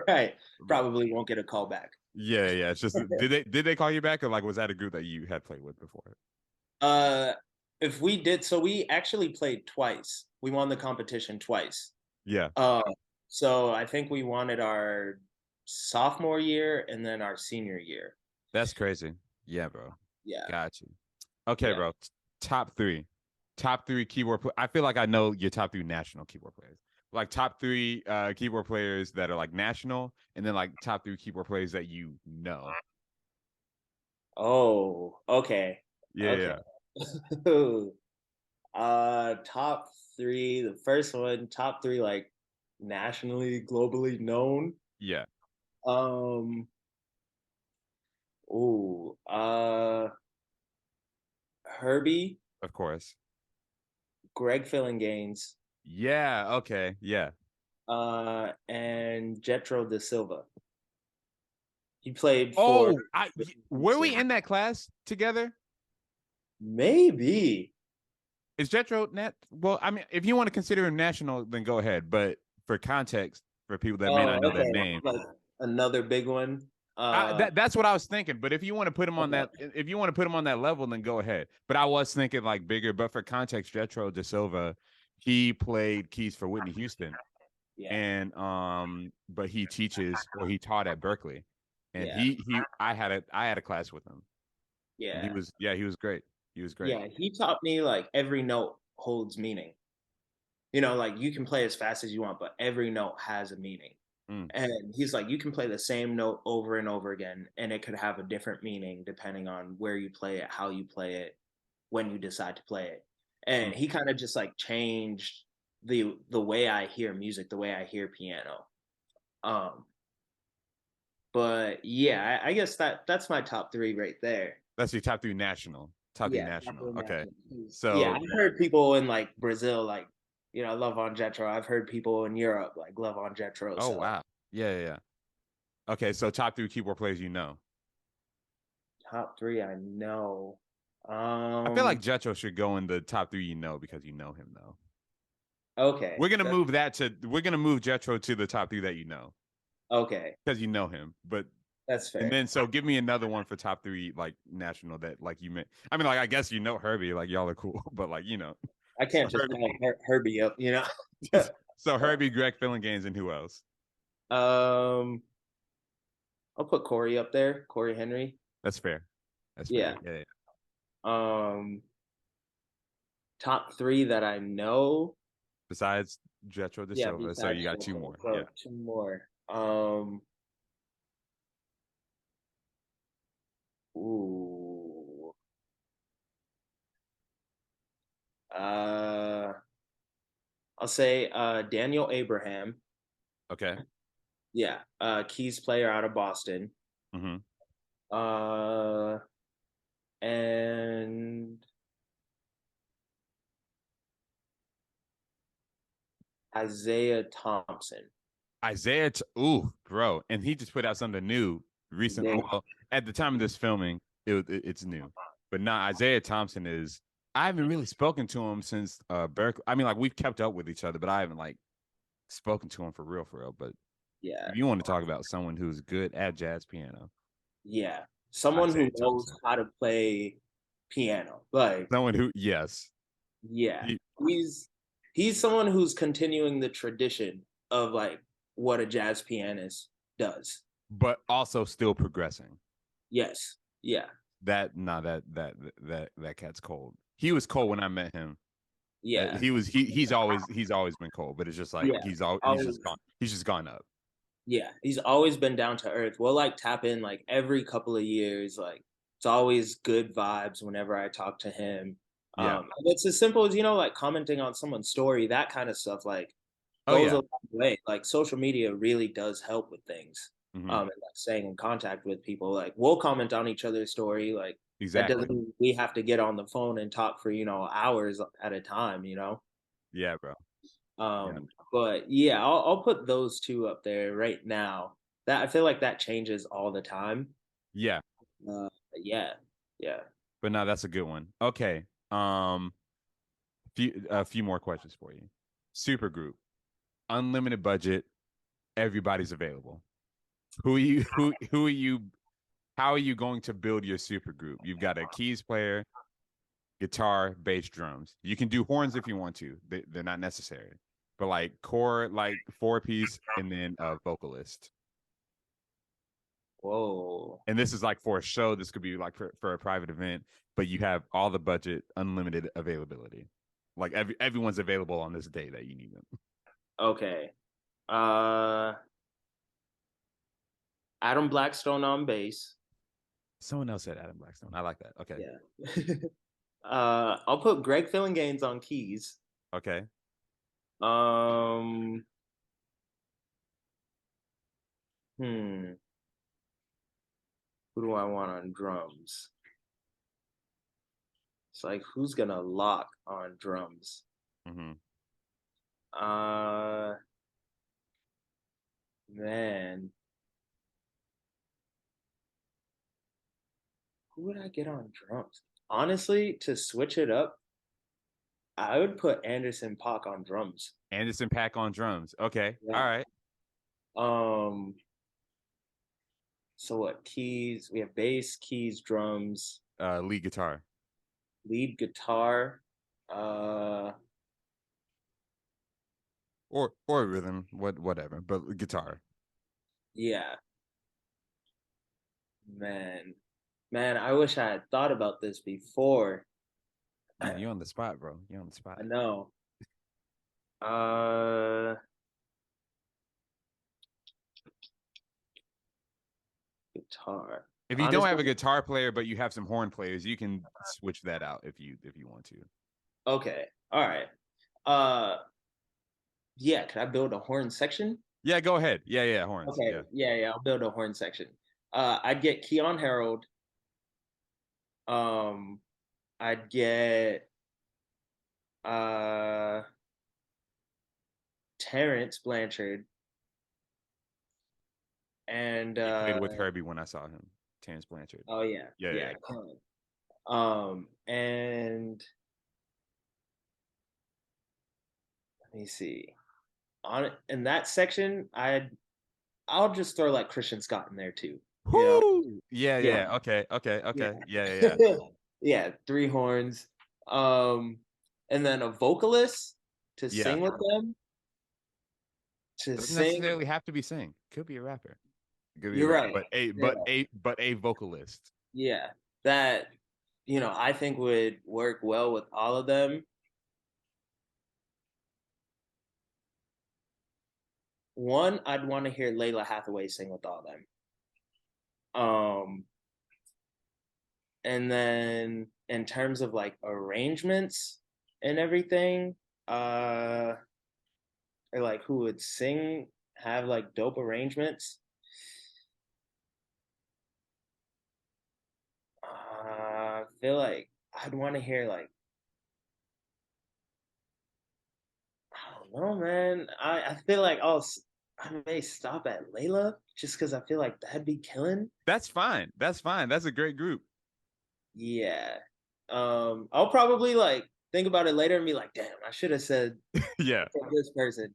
Right. But Probably won't get a call back. yeah. It's just did they call you back or like was that a group that you had played with before? uh if we did, so we actually played twice. We won the competition twice. Yeah. Uh so I think we won it our sophomore year and then our senior year. That's crazy. Yeah, bro. Yeah. Got you. Okay, Yeah. bro. Top three. Top three keyboard. I feel like I know your top three national keyboard players. Like top three keyboard players that are like national, and then like top three keyboard players that you know. Oh, okay. Yeah, Okay. yeah, Top three. The first one, top three, like nationally, globally known. yeah. Um. Ooh. Herbie, Of course. Greg Fillinganes, Yeah. Okay. Yeah. and Jetro da Silva. He played for Oh, were we in that class together? maybe. Is Jetro net? Well, I mean, if you want to consider him national, then go ahead. But for context, for people that may Oh, not know that okay. name, Like another big one. that's what I was thinking. But if you want to put him on Okay. if you want to put him on that level, then go ahead. But I was thinking like bigger. But for context, Jetro De Silva, he played keys for Whitney Houston, Yeah. and but he teaches or he taught at Berkeley, and Yeah. I had a class with him, and Yeah. he was great. He was great. Yeah. He taught me like every note holds meaning. Like you can play as fast as you want, but every note has a meaning. Mm, And he's like, you can play the same note over and over again, and it could have a different meaning depending on where you play it, how you play it, when you decide to play it. And mm. he kind of just like changed the way I hear music, the way I hear piano. Um, but yeah, I guess that's my top three right there. That's your top three national. Top three Yeah, top national. three Okay, national keys. Yeah, so I've heard people in like Brazil, like love on Jetro. I've heard people in Europe like love on Jetro. oh So wow, yeah. Okay, so top three keyboard players you know. top three, I know. I feel like Um. Jetro should go in the top 3 because you know him though. Okay. We're gonna move Jetro to the top 3 that you know Okay. because you know him. But That's and fair. then so give me another one for top 3 like national that like you meant. I mean like I guess you know Herbie like y'all are cool, but like I so can't just Herbie, call Herbie up, you know. so Herbie, Greg Gaines, and who else? um. I'll put Corey up there. Corey Henry. That's fair. That's fair. Yeah. Yeah. Um. Top three that I know. Besides Jetro De Yeah. Silva, so Besides you got two Sutherland. more. Yeah. So two more. Ooh. Uh. I'll say Daniel Abraham. Okay. Yeah. Keyz player out of Boston. Mm-hmm. Uh. And Isaiah Thompson. Ooh, bro, and he just put out something new recently. They, Well, at the time of this filming, it's new, but now Isaiah Thompson is. I haven't really spoken to him since Berkeley. I mean, like we've kept up with each other, but I haven't like spoken to him for real, for real. But yeah. if you want to talk about someone who's good at jazz piano, Yeah. Someone who Isaiah knows Thompson, how to play piano. Like, someone who yes, yeah. he, He's someone who's continuing the tradition of like what a jazz pianist does. but also still progressing. Yes. Yeah. That nah, that cat's cold. He was cold when I met him. Yeah. He's always been cold, but it's just like Yeah. he's Always, just gone up. yeah. He's always been down to earth. We'll like tap in like every couple of years. Like it's always good vibes whenever I talk to him. Yeah. And it's as simple as, like commenting on someone's story, that kind of stuff. Like Oh goes a yeah. long way. Like social media really does help with things. Hmm. And like staying in contact with people. Like we'll comment on each other's story. Like that doesn't Exactly. mean we have to get on the phone and talk for, hours at a time. Yeah, bro. Yeah. But yeah, I'll put those two up there right now. That I feel like that changes all the time. Yeah. Yeah, yeah. But no, that's a good one. Okay. A few more questions for you. Super group, unlimited budget, everybody's available. Who are you? How are you going to build your super group? You've got a keys player, guitar, bass, drums. You can do horns if you want to. They're not necessary. But like core, like 4-piece, and then a vocalist. Whoa. And this is like for a show. This could be like for a private event, but you have all the budget, unlimited availability. Like everyone's available on this day that you need them. Okay. Uh, Adam Blackstone on bass. Someone else said Adam Blackstone. I like that. Okay. Yeah. I'll put Greg Gaines on keys. Okay. Um, hmm. Who do I want on drums? It's like who's gonna lock on drums? Mm-hmm. Uh, man, who would I get on drums? Honestly, to switch it up, I would put Anderson Paak on drums. Anderson Paak on drums. Okay. All Yeah. right. Um, so what? Keys, we have bass, keys, drums, Lead guitar. lead guitar. Uh, Or rhythm, whatever, but guitar. yeah, man. Man, I wish I had thought about this before. Man, you're on the spot, bro. You're on the spot. I know. Uh, guitar. If you don't have a Honestly, guitar player but you have some horn players, you can switch that out if you want to. okay. All right. Uh, yeah, can I build a horn section? Yeah, go ahead. Yeah, horns. Okay. Yeah. Yeah, yeah, I'll build a horn section. I'd get Keon Harold. Um, I'd get uh Terrence Blanchard and He played with Herbie when I saw him. Terrence Blanchard. oh yeah, Yeah, yeah, yeah. Keon. And let me see. On in that section, I'll just throw like Christian Scott in there too. You know? Whoo! Yeah, Yeah. yeah. Okay, okay, Yeah. okay. Yeah, yeah, yeah. Yeah, three horns. Um, and then a vocalist to Yeah. sing with them. To Doesn't sing. necessarily have to be sing. Could be a rapper. Could be a You're rapper. right. But a Yeah. vocalist. Yeah. That, I think would work well with all of them. One, I'd want to hear Layla Hathaway sing with all of them. Um, and then in terms of like arrangements and everything, or like who would sing, have like dope arrangements. I feel like I'd want to hear like, I don't know, man. I feel like I may stop at Layla just because I feel like that'd be killing. That's fine. That's fine. That's a great group. Yeah. I'll probably like think about it later and be like, damn, I should have said Yeah. this person.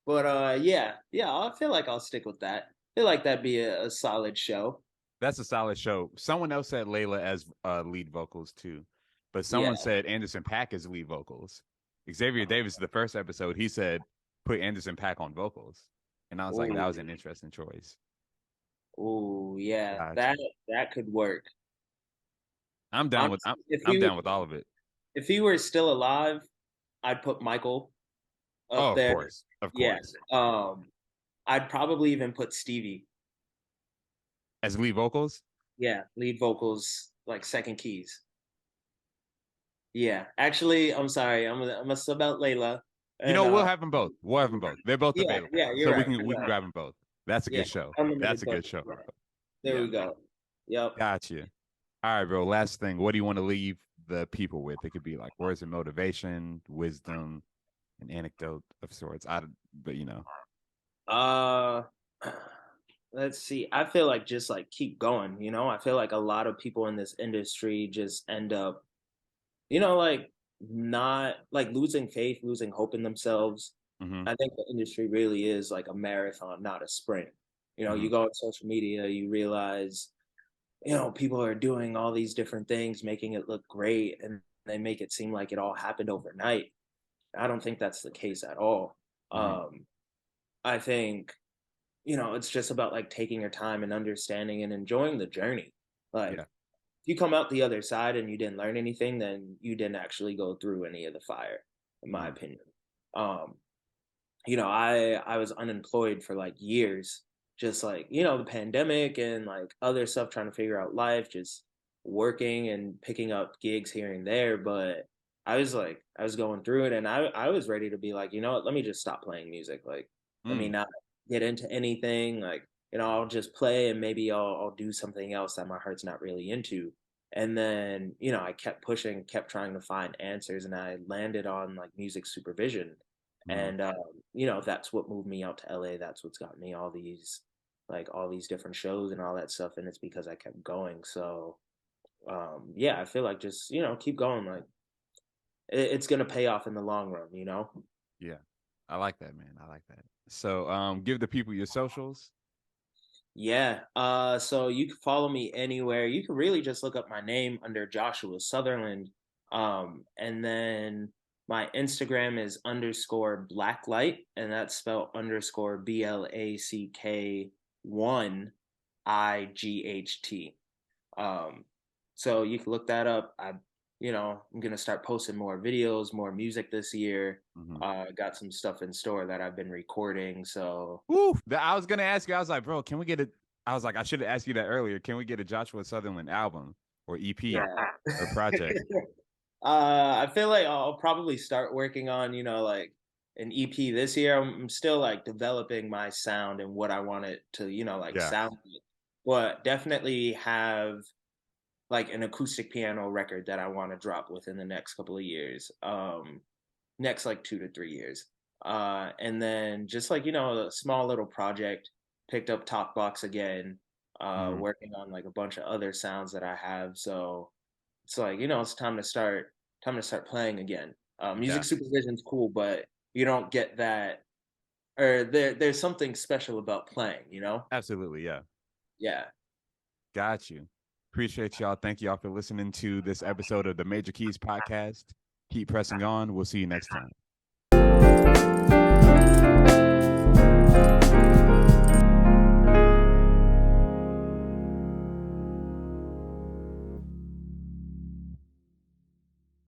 But yeah, I feel like I'll stick with that. I feel like that'd be a solid show. That's a solid show. Someone else said Layla as lead vocals too, but Yeah. someone said Anderson .Paak as lead vocals. Xavier Davis, the first episode, he said put Anderson .Paak on vocals, and I was like, that was an interesting choice. Ooh, yeah, Gotcha. that could work. I'm down with Honestly, I'm down with all of it. if he were still alive, I'd put Michael Oh, up of there. course, of Yeah. course. I'd probably even put Stevie. As lead vocals, Yeah, lead vocals like second keys. Yeah. Actually, I'm sorry. I'm gonna sub out Layla. you And know, we'll have them both. We'll have them both. They're both yeah, available, yeah, you're so we right. can You're we can right. grab them both. That's a Yeah. good show. That's Unlimited a good budget. show. There Yeah, we go. Yep. gotcha. All right, bro. Last thing. What do you want to leave the people with? It could be like words of motivation, wisdom, an anecdote of sorts. But Uh let's see. I feel like just like keep going, I feel like a lot of people in this industry just end up, like not like losing faith, losing hope in themselves. hmm I think the industry really is like a marathon, not a sprint. hmm You go on social media, you realize, people are doing all these different things, making it look great, and they make it seem like it all happened overnight. I don't think that's the case at all. hmm I think, it's just about like taking your time and understanding and enjoying the journey. Like, Yeah. if you come out the other side and you didn't learn anything, then you didn't actually go through any of the fire, in my hmm opinion. Um, I was unemployed for like years, just like, the pandemic and like other stuff, trying to figure out life, just working and picking up gigs here and there. But I was going through it, and I was ready to be like, what, let me just stop playing music. Like, let me Mm. not get into anything. Like, I'll just play, and maybe I'll do something else that my heart's not really into. And then, I kept pushing, kept trying to find answers, and I landed on like music supervision. hmm And that's what moved me out to LA. That's what's got me all these different shows and all that stuff. And it's because I kept going. So yeah, I feel like just, keep going. Like it's gonna pay off in the long run. Yeah. I like that, man. I like that. So, give the people your socials. Yeah. So you can follow me anywhere. You can really just look up my name under Joshua Sutherland. And then my Instagram is underscore blacklight, and that's spelled underscore BLACK1IGHT. Um, so you can look that up. I'm gonna start posting more videos, more music this year. hmm Got some stuff in store that I've been recording. So Woo! I was gonna ask you. I was like, bro, can we get it? I was like, I should have asked you that earlier. Can we get a Joshua Sutherland album or EP yeah. or project? I feel like I'll probably start working on, like an EP this year. I'm still like developing my sound and what I want it to, like Yeah. sound like. But definitely have like an acoustic piano record that I want to drop within the next couple of years. Next like 2 to 3 years. And then just like, a small little project, picked up Talkbox again, hmm working on like a bunch of other sounds that I have. So it's like, you know, it's time to start playing again. Music Yeah, supervision's cool, but you don't get that, or there's something special about playing, you know? absolutely. Yeah. Yeah. Got you. Appreciate y'all. Thank y'all for listening to this episode of the Major Keys podcast. Keep pressing on. We'll see you next time.